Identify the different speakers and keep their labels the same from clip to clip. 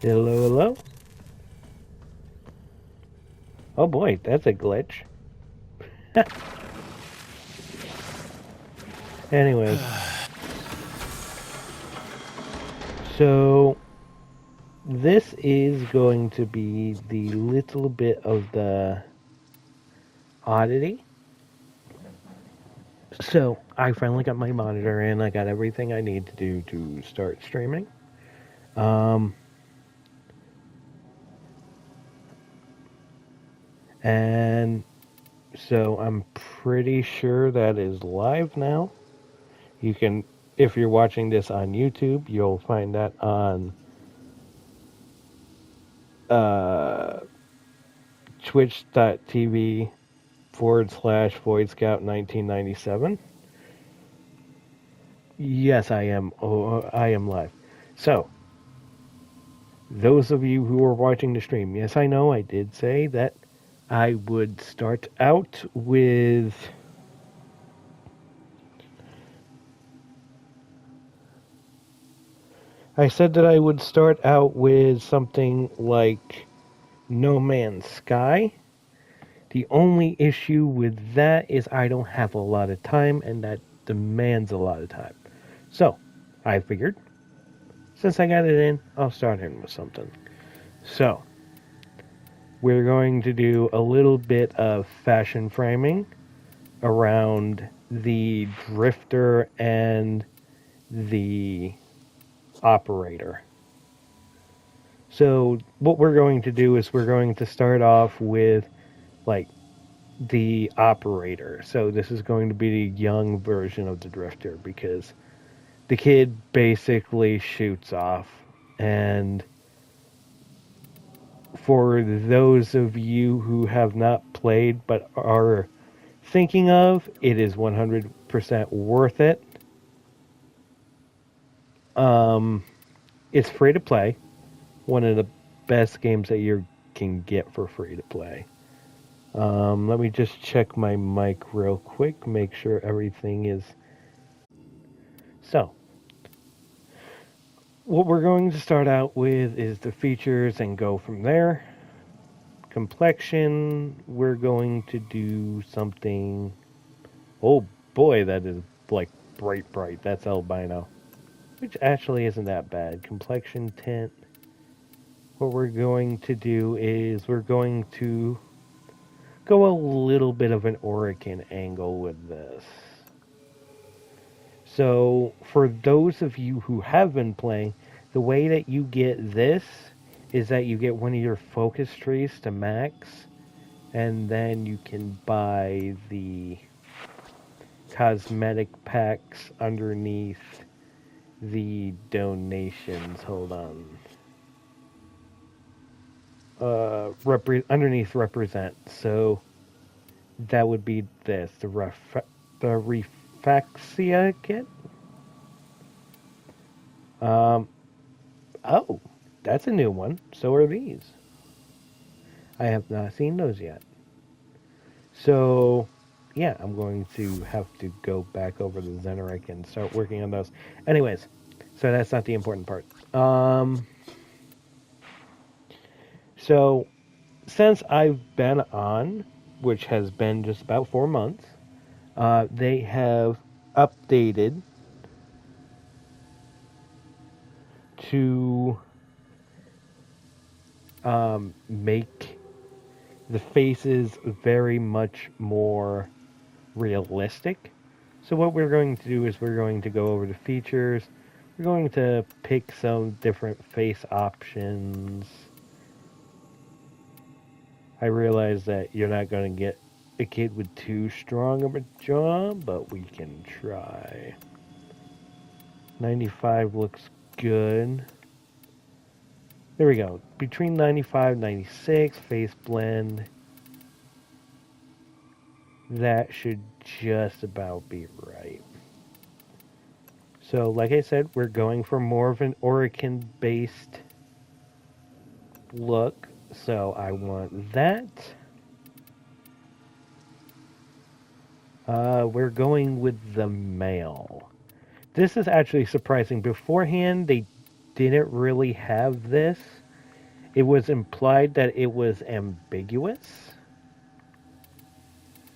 Speaker 1: Hello, hello. Oh boy, that's a glitch. Anyways, so this is going to be the little bit of the oddity. So I finally got my monitor in. I got everything I need to do to start streaming. Um, and so I'm pretty sure that is live now. You can, if you're watching this on YouTube, you'll find that on uh, twitch.tv/Void Scout 1997. Yes, I am. Oh, I am live. So, those of you who are watching the stream, yes, I know I did say that I would start out with. I said that I would start out with something like No Man's Sky. The only issue with that is I don't have a lot of time, and that demands a lot of time. So, I figured, since I got it in, I'll start in with something. So, we're going to do a little bit of fashion framing around the drifter and the operator. So, what we're going to do is we're going to start off with like the operator. So, this is going to be the young version of the drifter because the kid basically shoots off. And for those of you who have not played but are thinking of, it is 100% worth it. It's free to play. One of the best games that you can get for free to play. Let me just check my mic real quick, make sure everything is. So, what we're going to start out with is the features and go from there. Complexion, we're going to do something. Oh boy, that is like bright. That's albino. Which actually isn't that bad. Complexion tint. What we're going to do is we're going to go a little bit of an Oregon angle with this. So, for those of you who have been playing, the way that you get this is that you get one of your focus trees to max, and then you can buy the cosmetic packs underneath the donations. Hold on. Underneath represent. So that would be this, the Refaxia kit. Um, oh, that's a new one. So are these. I have not seen those yet. So, yeah, I'm going to have to go back over to Zeneric and start working on those. Anyways, so that's not the important part. So, since I've been on, which has been just about 4 months, they have updated to make the faces very much more realistic. So what we're going to do is we're going to go over the features. We're going to pick some different face options. I realize that you're not going to get a kid with too strong of a jaw, but we can try. 95 looks good. There we go. Between 95 and 96, face blend. That should just about be right. So, like I said, we're going for more of an Oregon-based look. So I want that. We're going with the male. This is actually surprising. Beforehand, they didn't really have this. It was implied that it was ambiguous.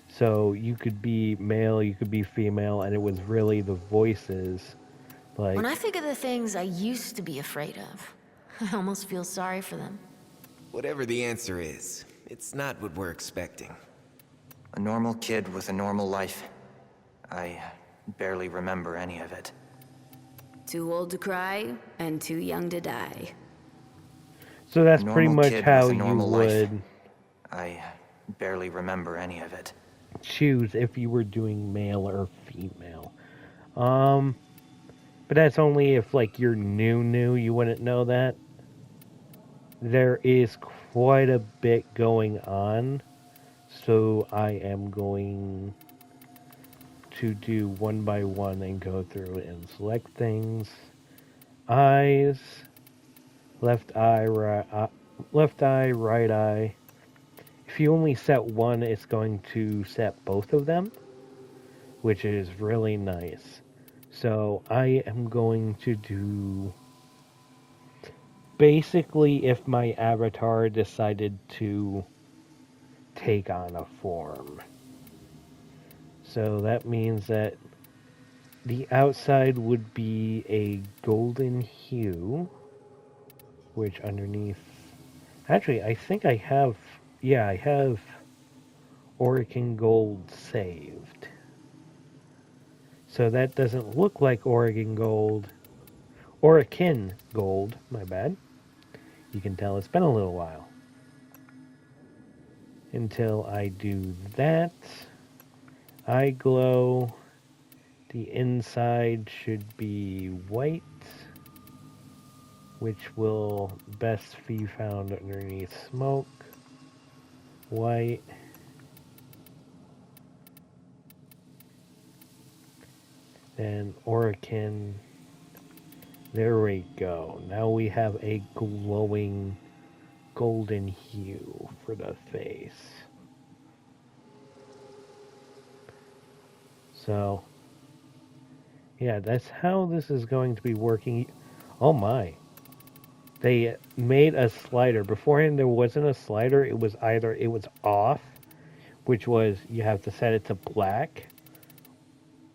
Speaker 1: So you could be male, you could be female, and it was really the voices.
Speaker 2: When
Speaker 1: Like,
Speaker 2: I think of the things I used to be afraid of, I almost feel sorry for them.
Speaker 3: Whatever the answer is, it's not what we're expecting.
Speaker 4: A normal kid with a normal life. I barely remember any of it.
Speaker 5: Too old to cry and too young to die.
Speaker 1: so that's
Speaker 4: A
Speaker 1: pretty
Speaker 4: normal
Speaker 1: much
Speaker 4: kid
Speaker 1: how
Speaker 4: with a
Speaker 1: you
Speaker 4: normal life.
Speaker 1: would
Speaker 4: I barely remember any of it.
Speaker 1: choose if you were doing male or female. Um, but that's only if like you're new, you wouldn't know that. There is quite a bit going on, so I am going to do one by one and go through and select things. Eyes, left eye, right eye. If you only set one, it's going to set both of them, which is really nice. So I am going to do basically if my avatar decided to take on a form. So that means that the outside would be a golden hue, which underneath... Actually, I think I have... Yeah, I have Oregon Gold saved. So that doesn't look like Oregon Gold. Oregon Gold, my bad. You can tell it's been a little while. Until I do that, eye glow. The inside should be white, which will best be found underneath smoke. White. Then Oregon. There we go. Now we have a glowing golden hue for the face. So, yeah, that's how this is going to be working. Oh my. They made a slider. Beforehand, there wasn't a slider. It was either it was off, which was you have to set it to black,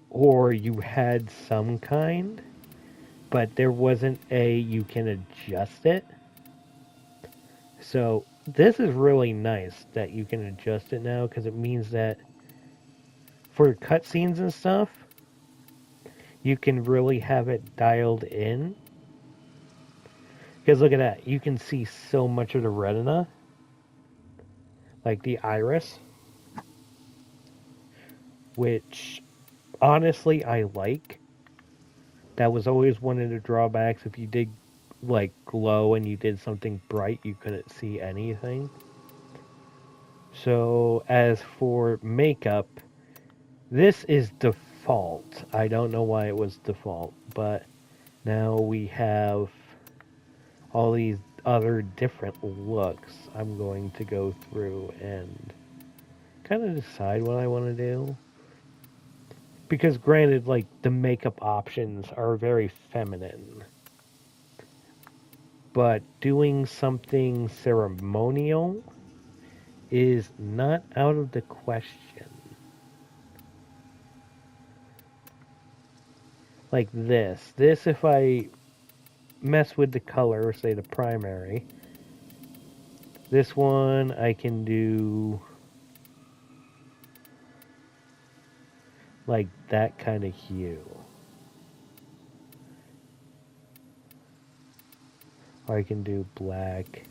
Speaker 1: or you had some kind, but there wasn't a you can adjust it. So this is really nice that you can adjust it now, because it means that for cutscenes and stuff, you can really have it dialed in. Because look at that, you can see so much of the retina, like the iris, which honestly I like. That was always one of the drawbacks. If you did like glow and you did something bright, you couldn't see anything. So as for makeup, this is default. I don't know why it was default, but now we have all these other different looks. I'm going to go through and kind of decide what I want to do. Because granted, like, the makeup options are very feminine. But doing something ceremonial is not out of the question. Like this. This, if I mess with the color, say the primary, this one I can do like that kind of hue. Or I can do black.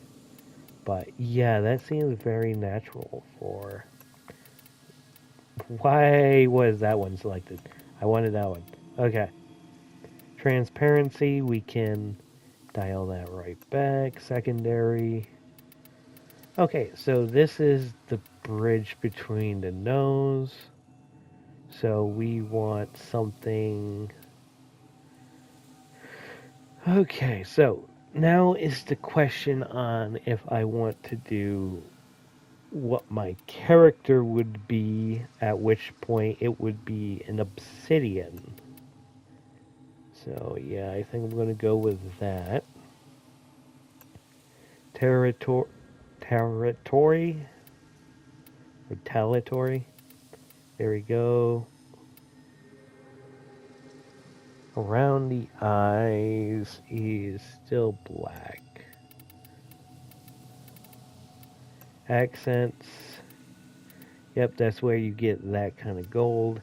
Speaker 1: But yeah, that seems very natural for... Why was that one selected? I wanted that one. Okay. Transparency, we can dial that right back. Secondary. Okay, so this is the bridge between the nose. So we want something... Okay, so now is the question on if I want to do what my character would be, at which point it would be an obsidian. So yeah, I think I'm going to go with that. territory, territory, retaliatory. There we go. Around the eyes is still black. Accents. Yep, that's where you get that kind of gold.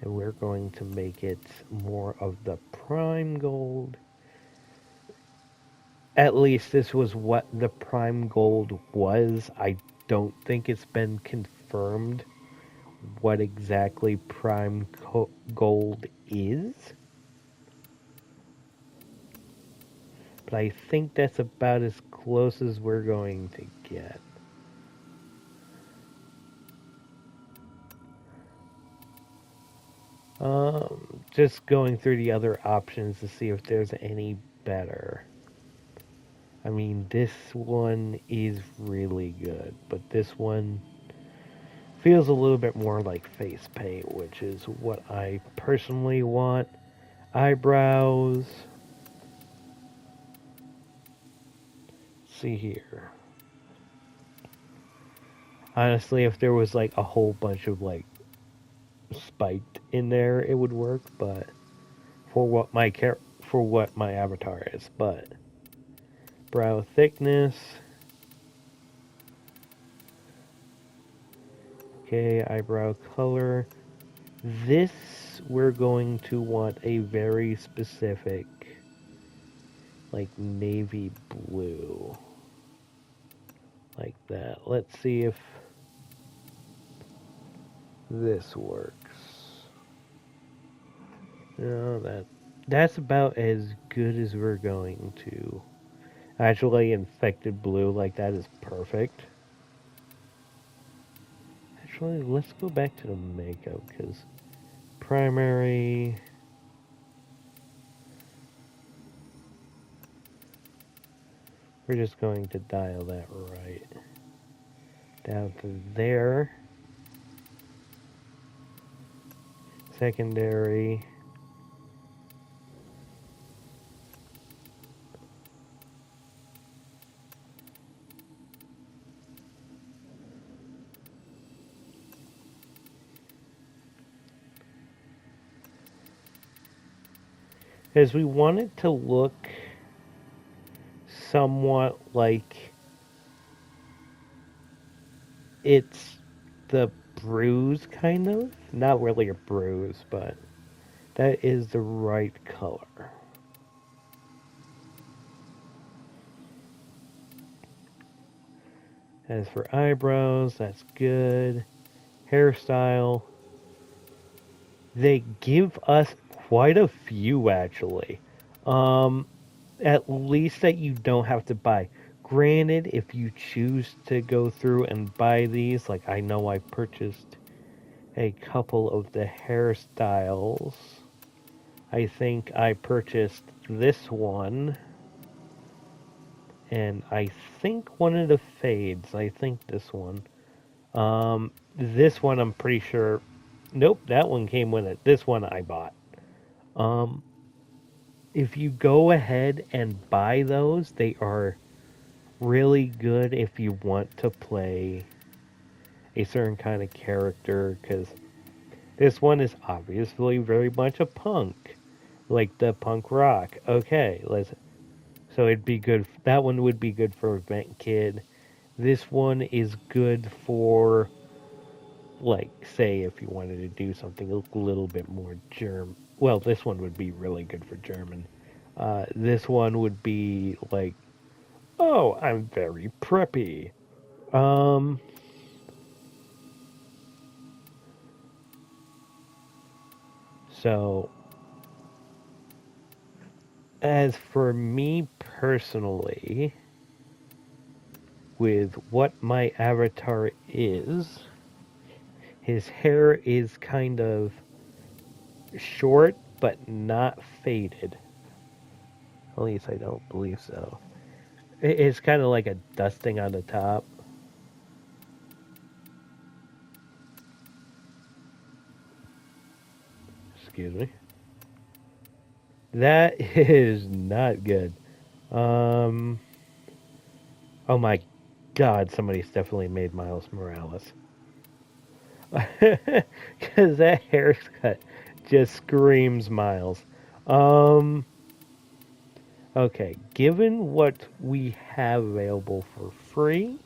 Speaker 1: And we're going to make it more of the prime gold. At least this was what the prime gold was. I don't think it's been confirmed what exactly prime gold is. But I think that's about as close as we're going to get. Just going through the other options to see if there's any better. I mean, this one is really good, but this one feels a little bit more like face paint, which is what I personally want. Eyebrows. Let's see here. Honestly, if there was like a whole bunch of like spiked in there, it would work, but for what my avatar is, but brow thickness. Okay, eyebrow color. This we're going to want a very specific like navy blue. Like that. Let's see if this works. No, that's about as good as we're going to. Actually, infected blue like that is perfect. Actually, let's go back to the makeup, because primary... We're just going to dial that right down to there. Secondary... Because we want it to look somewhat like it's the bruise, kind of. Not really a bruise, but that is the right color. As for eyebrows, that's good. Hairstyle. They give us quite a few, actually. At least that you don't have to buy. Granted, if you choose to go through and buy these, like I know I purchased a couple of the hairstyles. I think I purchased this one. And I think one of the fades. I think this one. This one I'm pretty sure. Nope, that one came with it. This one I bought. Um, if you go ahead and buy those, they are really good if you want to play a certain kind of character, because this one is obviously very much a punk, like the punk rock. Okay, so it'd be good. That one would be good for Event Kid. This one is good for, like, say, if you wanted to do something a little bit more German. Well, this one would be really good for German. This one would be like, oh, I'm very preppy. Um, so, as for me personally, with what my avatar is, his hair is kind of short, but not faded. At least I don't believe so. It's kind of like a dusting on the top. Excuse me. That is not good. Um, Oh my god, somebody's definitely made Miles Morales. Because that haircut just screams Miles. Um, okay, given what we have available for free,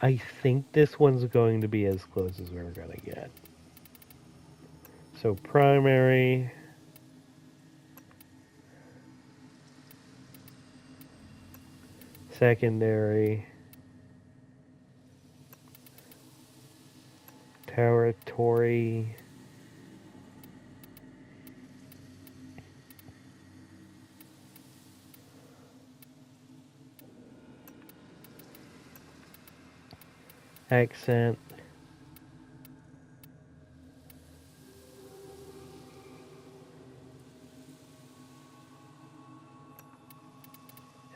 Speaker 1: I think this one's going to be as close as we're going to get. So primary, secondary, territory, accent,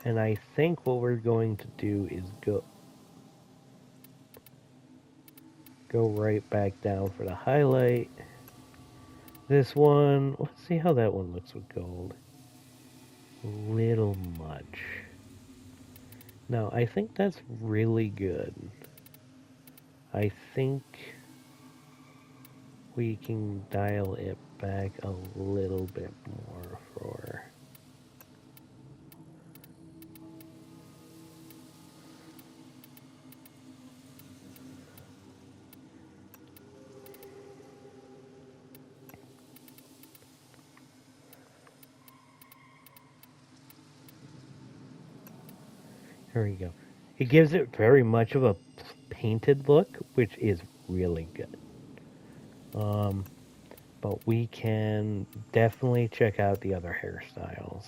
Speaker 1: and I think what we're going to do is go right back down for the highlight. This one, let's see how that one looks with gold. Little much. No, I think that's really good. I think we can dial it back a little bit more for... Here we go. It gives it very much of a painted look, which is really good. But we can definitely check out the other hairstyles.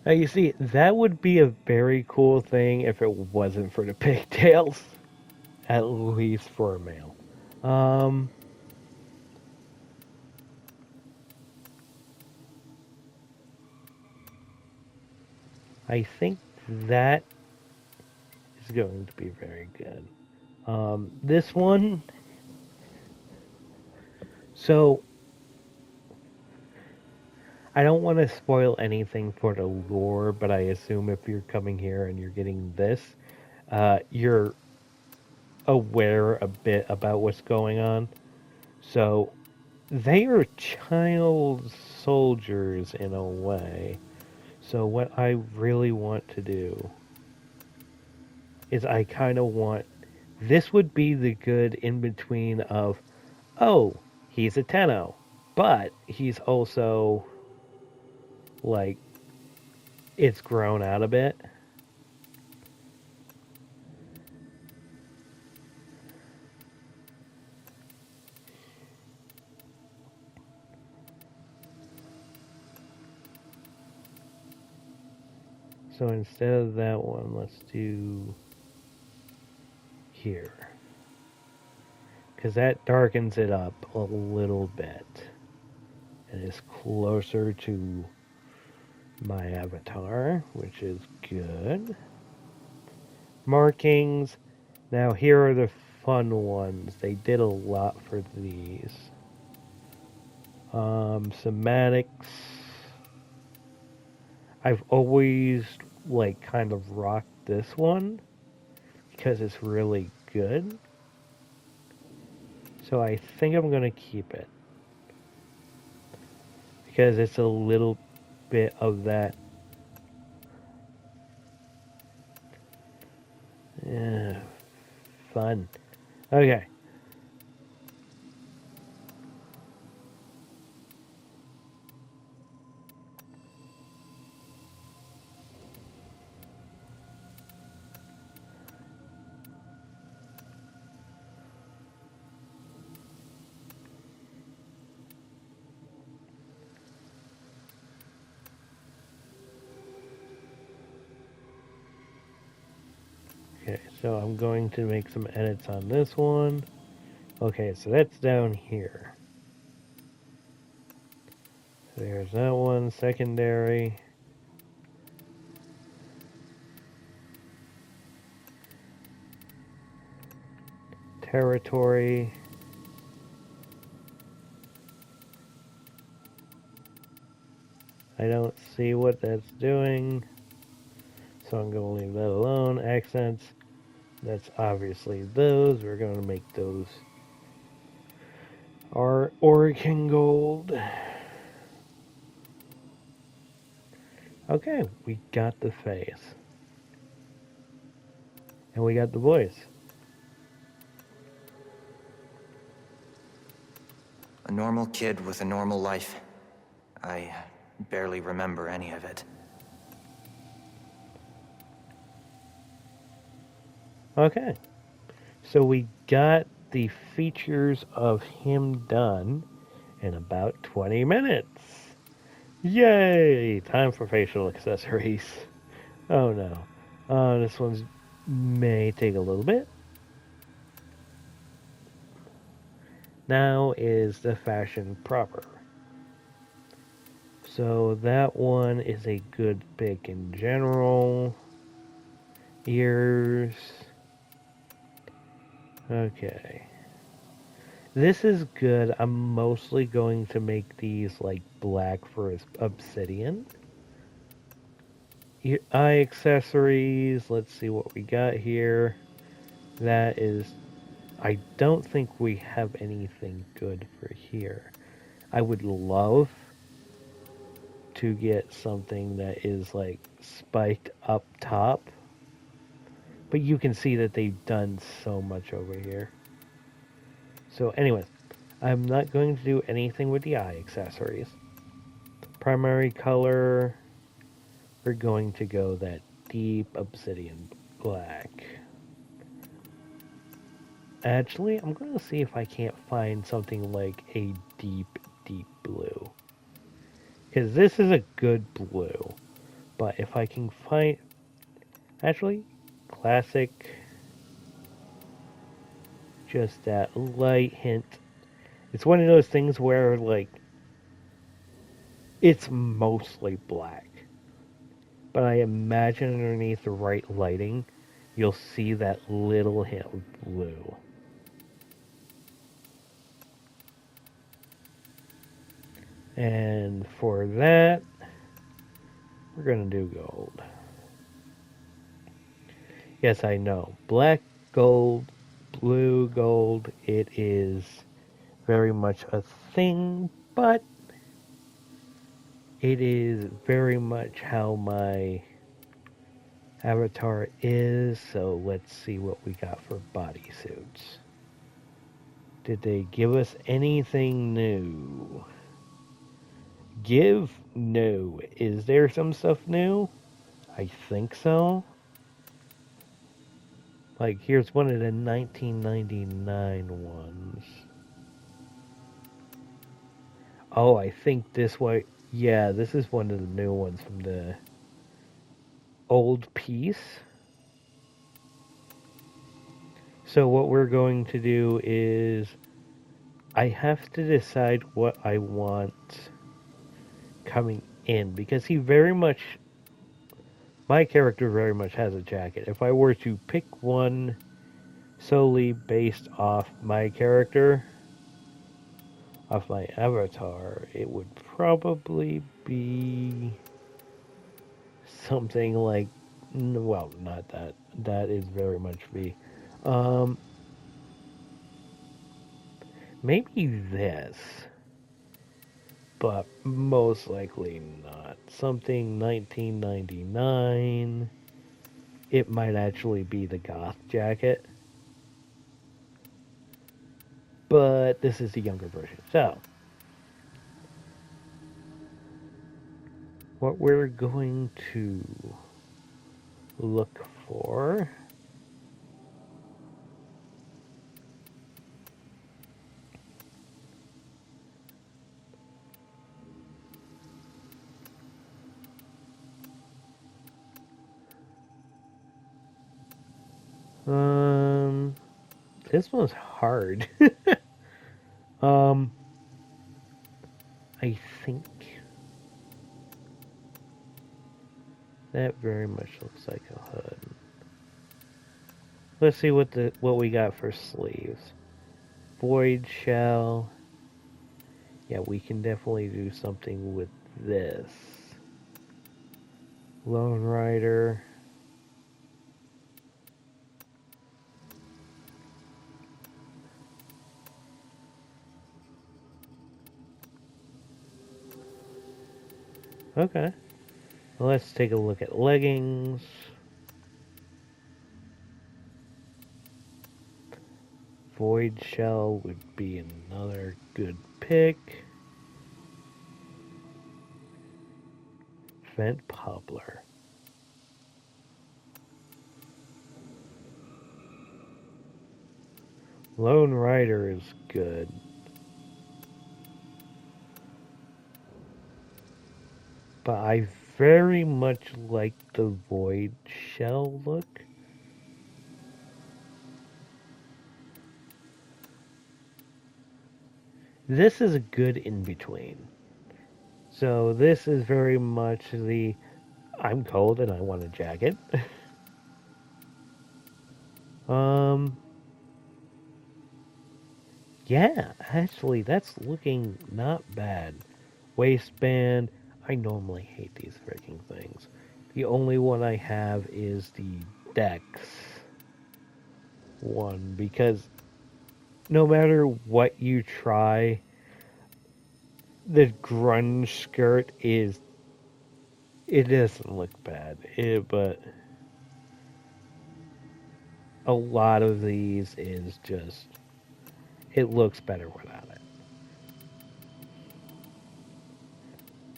Speaker 1: Now you see, that would be a very cool thing if it wasn't for the pigtails. At least for a male. I think that is going to be very good. This one, so I don't want to spoil anything for the lore, but I assume if you're coming here and you're getting this, you're aware a bit about what's going on. So they are child soldiers in a way. So what I really want to do is I kind of want this would be the good in between of, oh, he's a Tenno, but he's also like it's grown out a bit. So instead of that one, let's do here. Because that darkens it up a little bit. And is closer to my avatar, which is good. Markings. Now here are the fun ones. They did a lot for these. Somatics. I've always like kind of rocked this one because it's really good. So I think I'm gonna keep it because it's a little bit of that. Yeah, fun. Okay. Okay, so I'm going to make some edits on this one. Okay, so that's down here. There's that one, secondary. Territory. I don't see what that's doing. So I'm going to leave that alone. Accents. That's obviously those. We're going to make those our Oregon Gold. Okay, we got the face. And we got the voice.
Speaker 4: A normal kid with a normal life. I barely remember any of it.
Speaker 1: Okay. So we got the features of him done in about 20 minutes. Yay! Time for facial accessories. Oh no. This one's may take a little bit. Now is the fashion proper. So that one is a good pick in general. Ears. Okay. This is good. I'm mostly going to make these like black for obsidian. Eye accessories. Let's see what we got here. That is... I don't think we have anything good for here. I would love to get something that is like spiked up top. But you can see that they've done so much over here. So anyways, I'm not going to do anything with the eye accessories. Primary color, we're going to go that deep obsidian black. Actually, I'm going to see if I can't find something like a deep, deep blue. Because this is a good blue. But if I can find... Actually, classic. Just that light hint. It's one of those things where, like, it's mostly black. But I imagine underneath the right lighting, you'll see that little hint of blue. And for that, we're going to do gold. Yes, I know. Black gold, blue gold, it is very much a thing, but it is very much how my avatar is. So let's see what we got for bodysuits. Did they give us anything new? Give? No. Is there some stuff new? I think so. Like, here's one of the 1999 ones. Oh, I think this way. Yeah, this is one of the new ones from the old piece. So what we're going to do is I have to decide what I want coming in, because he very much, my character very much has a jacket. If I were to pick one solely based off my character, off my avatar, it would probably be something like, well, not that. That is very much me. Um, maybe this, but most likely not. Something 1999. It might actually be the goth jacket, but this is the younger version. So, what we're going to look for this one's hard. um I think that very much looks like a hood. Let's see what we got for sleeves. Void shell. Yeah, we can definitely do something with this. Lone Rider. Okay. Well, let's take a look at leggings. Void Shell would be another good pick. Vent Poplar. Lone Rider is good. But I very much like the Void Shell look. This is a good in-between. So this is very much the I'm cold and I want a jacket. um yeah, actually that's looking not bad. Waistband, I normally hate these freaking things. The only one I have is the Dex one because no matter what you try, the grunge skirt is it doesn't look bad. But a lot of these is just it looks better without it.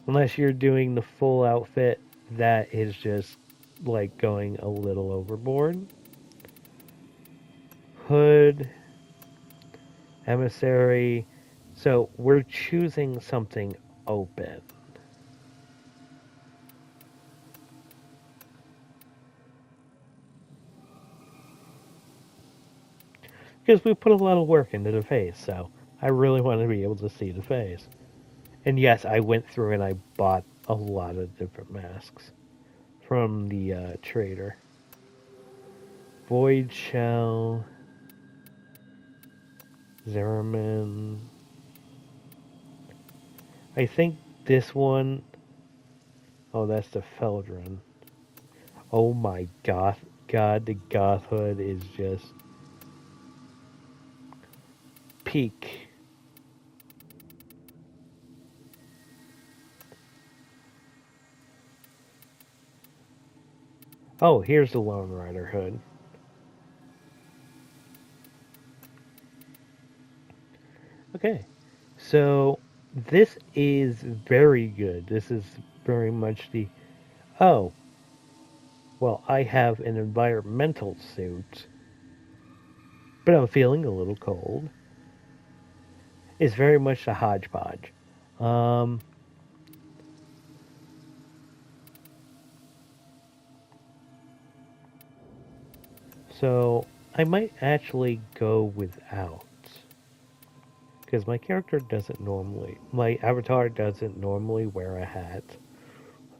Speaker 1: Unless you're doing the full outfit, that is just like going a little overboard. Hood, emissary. So we're choosing something open. Because we put a lot of work into the face, so I really want to be able to see the face. And yes, I went through and I bought a lot of different masks from the trader. Void Shell, Zeraman. I think this one, oh, that's the Feldron. Oh my god, the goth hood is just peak. Oh, here's the Lone Rider hood. Okay, so this is very good. This is very much the. Oh, well, I have an environmental suit, but I'm feeling a little cold. It's very much a hodgepodge. Um, so I might actually go without. Because my avatar doesn't normally wear a hat.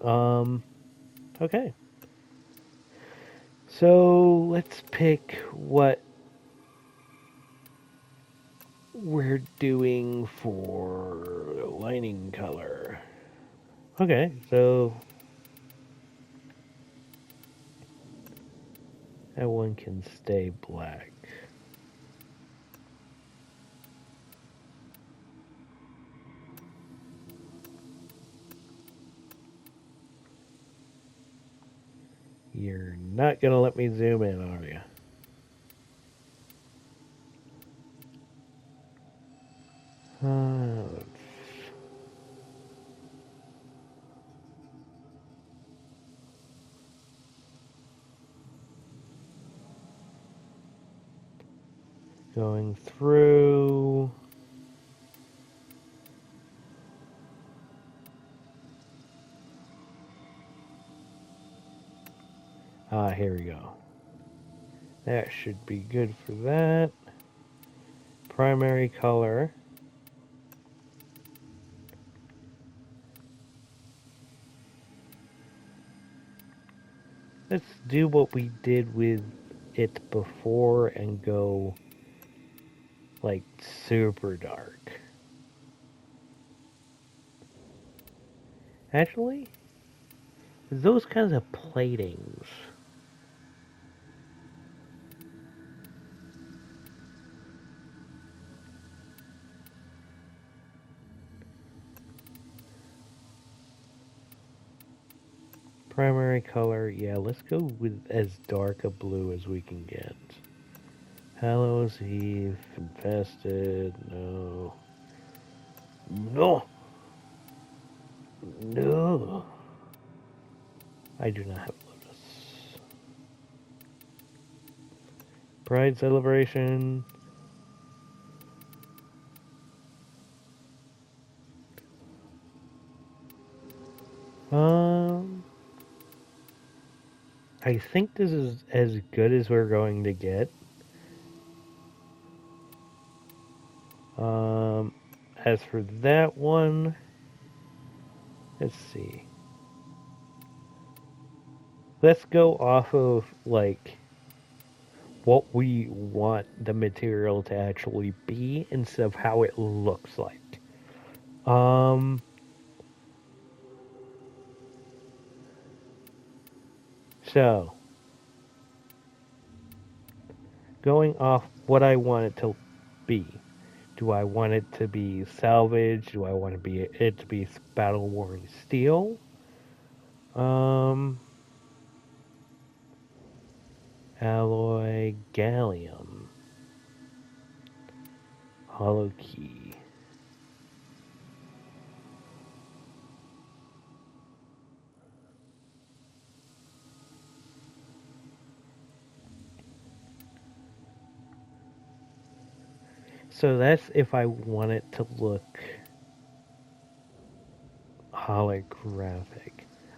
Speaker 1: Um, okay. So let's pick what we're doing for lining color. Okay, so that one can stay black. You're not gonna let me zoom in, are you? Uh, going through. Ah, here we go. That should be good for that. Primary color. Let's do what we did with it before and go like super dark. Actually, Those kinds of platings. Primary color, yeah, let's go with as dark a blue as we can get. Hallows Eve, infested, no. No! No! I do not have Lotus. Pride celebration. Um, I think this is as good as we're going to get. Um, as for that one, let's see. Let's go off of, like, what we want the material to actually be instead of how it looks like. Um, so, going off what I want it to be. Do I want it to be salvage? Do I want it to be battle worn steel? Um, alloy gallium, hollow key. So that's if I want it to look holographic.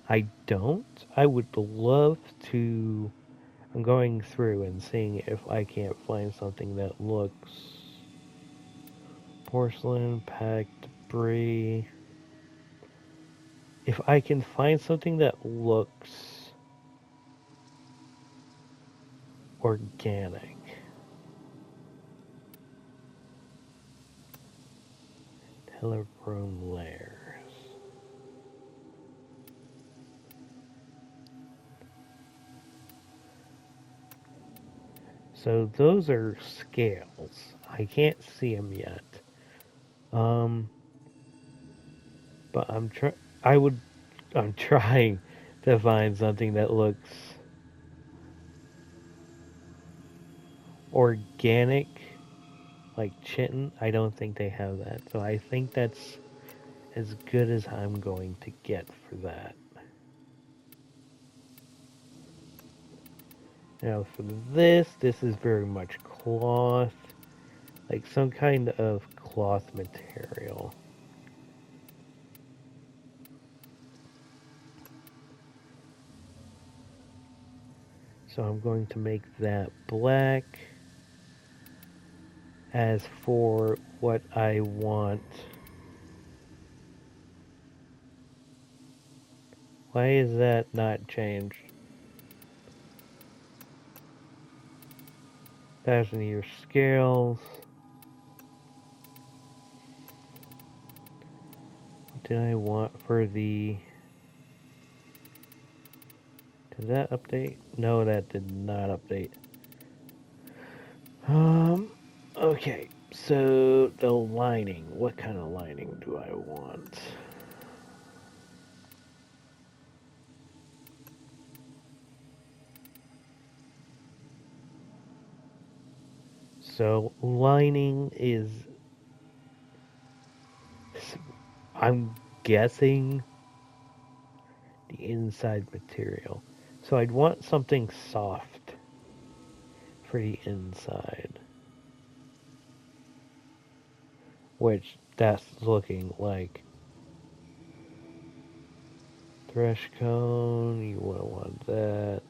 Speaker 1: I don't. I would love to. I'm going through and seeing if I can't find something that looks porcelain, packed debris. If I can find something that looks organic. Telebrome layers. So those are scales. I can't see them yet. Um, but I'm trying to find something that looks organic, like chitin. I don't think they have that. So I think that's as good as I'm going to get for that. Now for this is very much cloth, like some kind of cloth material. So I'm going to make that black. As for what I want, why is that not changed? 1,000-year scales. What did I want for the... Did that update? No, that did not update. Okay, so the lining. What kind of lining do I want? So lining is... I'm guessing the inside material. So I'd want something soft for the inside. Which that's looking like thresh cone, you wouldn't want that.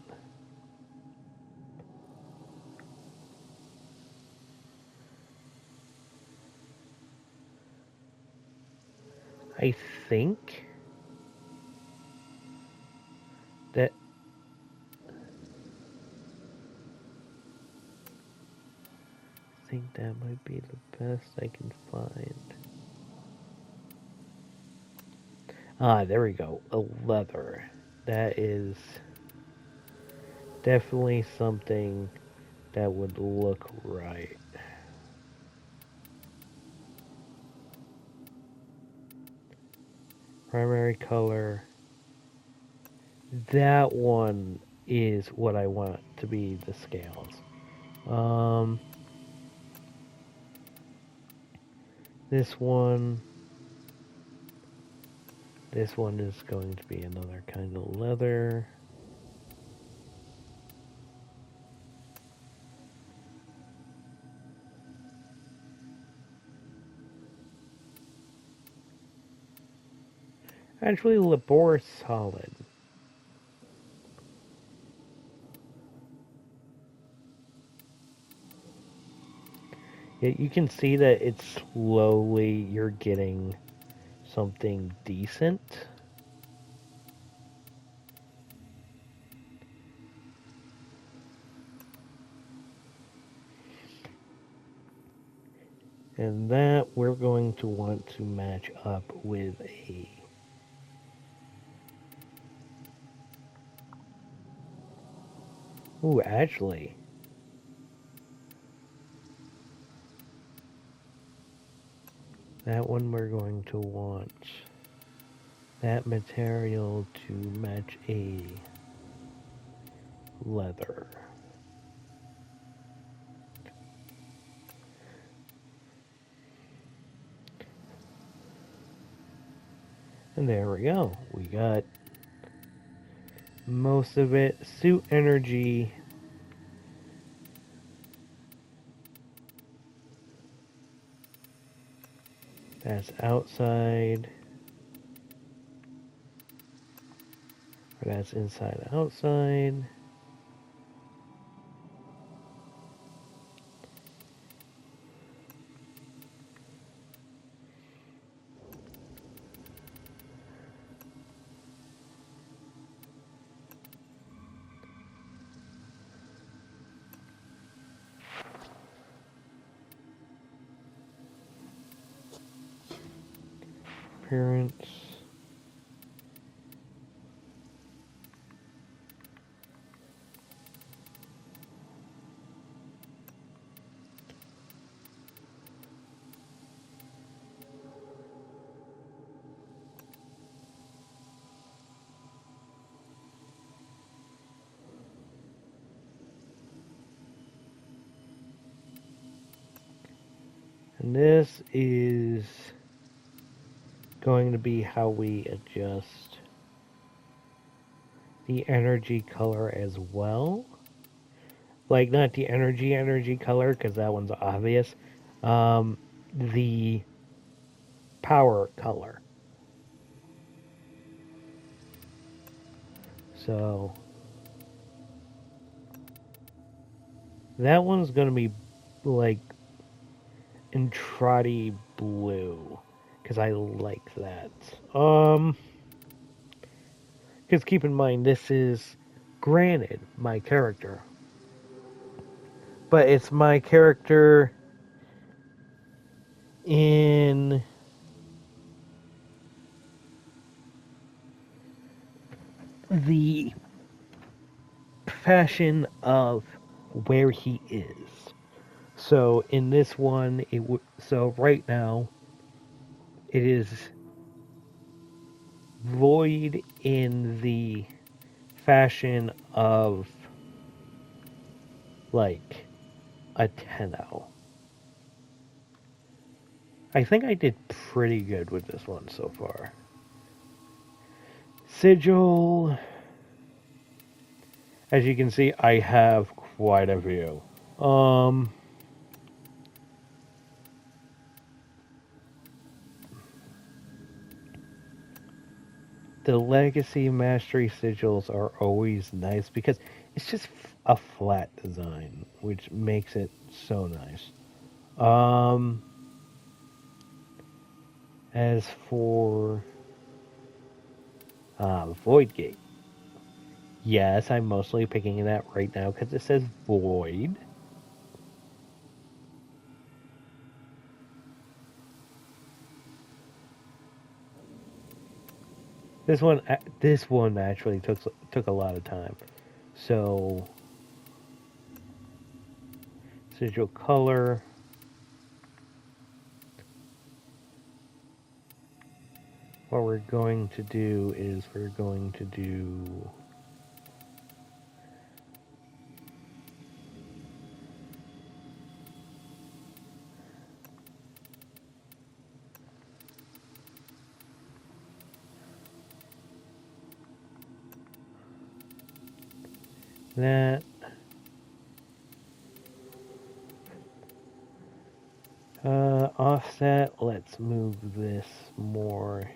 Speaker 1: I think that might be the best I can find. Ah, there we go. A leather. that is definitely something that would look right. Primary color. That one is what I want to be the scales. Um, this one is going to be another kind of leather. Actually, labor solid. Yeah, you can see that it's slowly you're getting something decent. And that we're going to want to match up with a... Ooh, actually, that one we're going to want that material to match a leather. And there we go. We got most of it. Suit energy. That's outside. Or that's inside outside. Appearance. And this is going to be how we adjust the energy color as well. Like, not the energy color, because that one's obvious. The power color. So, that one's going to be, like, Entrati blue. Because I like that. Because keep in mind, this is, granted, my character. But it's my character in the fashion of where he is. So in this one, so right now, it is void in the fashion of like a Tenno. I think I did pretty good with this one so far. Sigil, as you can see, I have quite a few. The legacy mastery sigils are always nice because it's just a flat design, which makes it so nice. As for Void Gate, yes, I'm mostly picking that right now because it says Void. This one actually took a lot of time. So, residual color. What we're going to do is we're going to do that. Offset, let's move this more.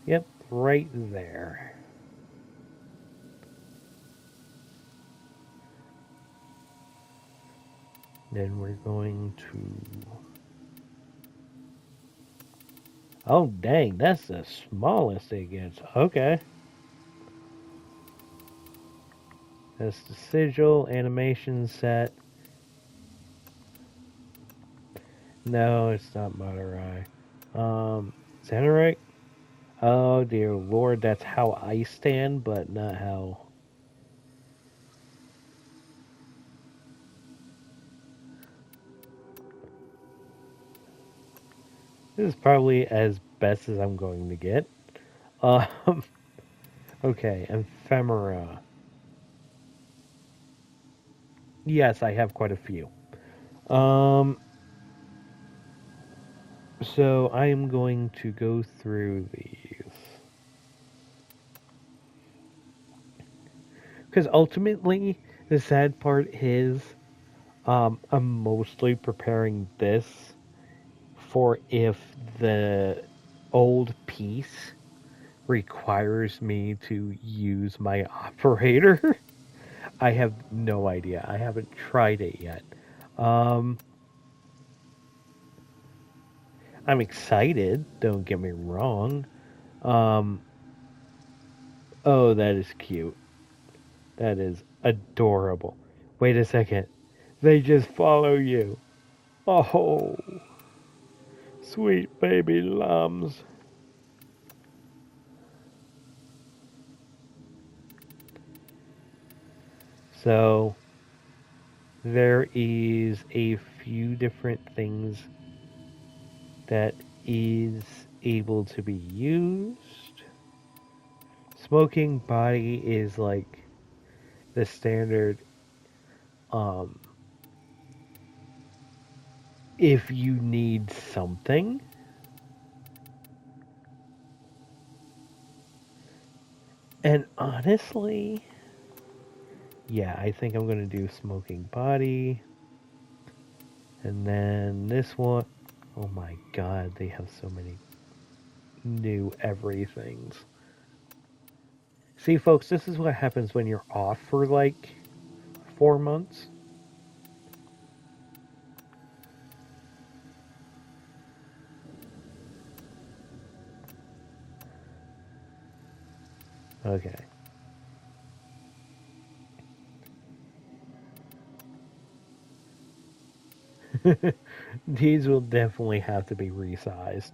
Speaker 1: Yep, right there. Then we're going to... Oh, dang, that's the smallest it gets. Okay. That's the sigil, animation set. No, it's not Madurai. Is that right? Oh, dear lord, that's how I stand, but not how... This is probably as best as I'm going to get. Um, okay, ephemera. Yes, I have quite a few. So I am going to go through these. Because ultimately, the sad part is, I'm mostly preparing this for if the old piece requires me to use my operator. I have no idea. I haven't tried it yet. Um, I'm excited, don't get me wrong. Um, oh, that is cute. That is adorable. Wait a second. They just follow you. Oh, sweet baby lambs. So, there is a few different things that is able to be used. Smoking body is like the standard. Um, if you need something, and honestly, yeah, I think I'm gonna do smoking body, and then this one. Oh my god, they have so many new everythings. See, folks, this is what happens when you're off for like 4 months. Okay. These will definitely have to be resized.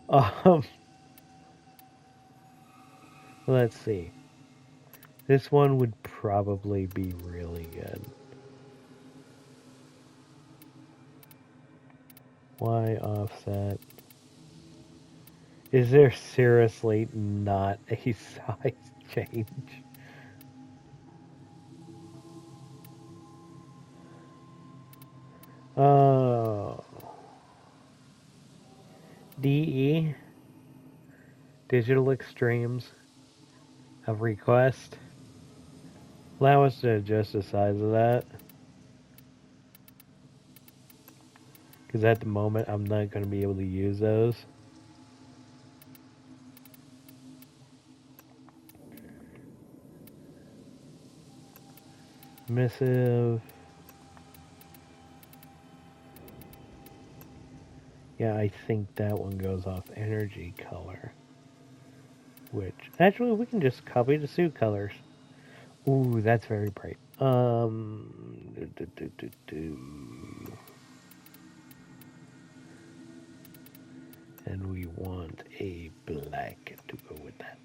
Speaker 1: Um, let's see. This one would probably be really good. Y offset? Is there seriously not a size change? Oh. DE, Digital Extremes, of request. Allow us to adjust the size of that. Because at the moment, I'm not going to be able to use those. Missive. Yeah, I think that one goes off energy color. Which, actually, we can just copy the suit colors. Ooh, that's very bright. Do. And we want a black to go with that.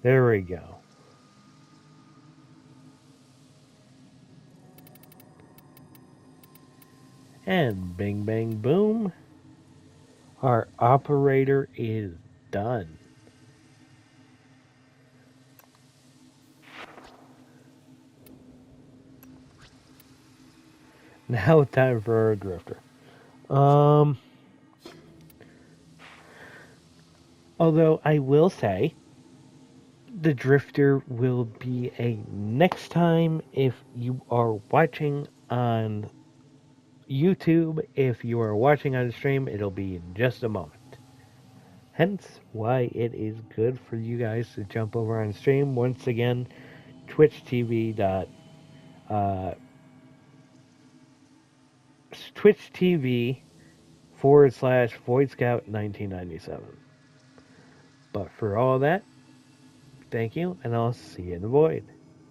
Speaker 1: There we go. And bing bang boom. Our operator is done. Now time for our drifter. Although I will say, the drifter will be a next time if you are watching on YouTube. If you are watching on stream, it'll be in just a moment. Hence why it is good for you guys to jump over on stream. Once again, Twitch TV / Void Scout 1997. But for all that, thank you, and I'll see you in the void.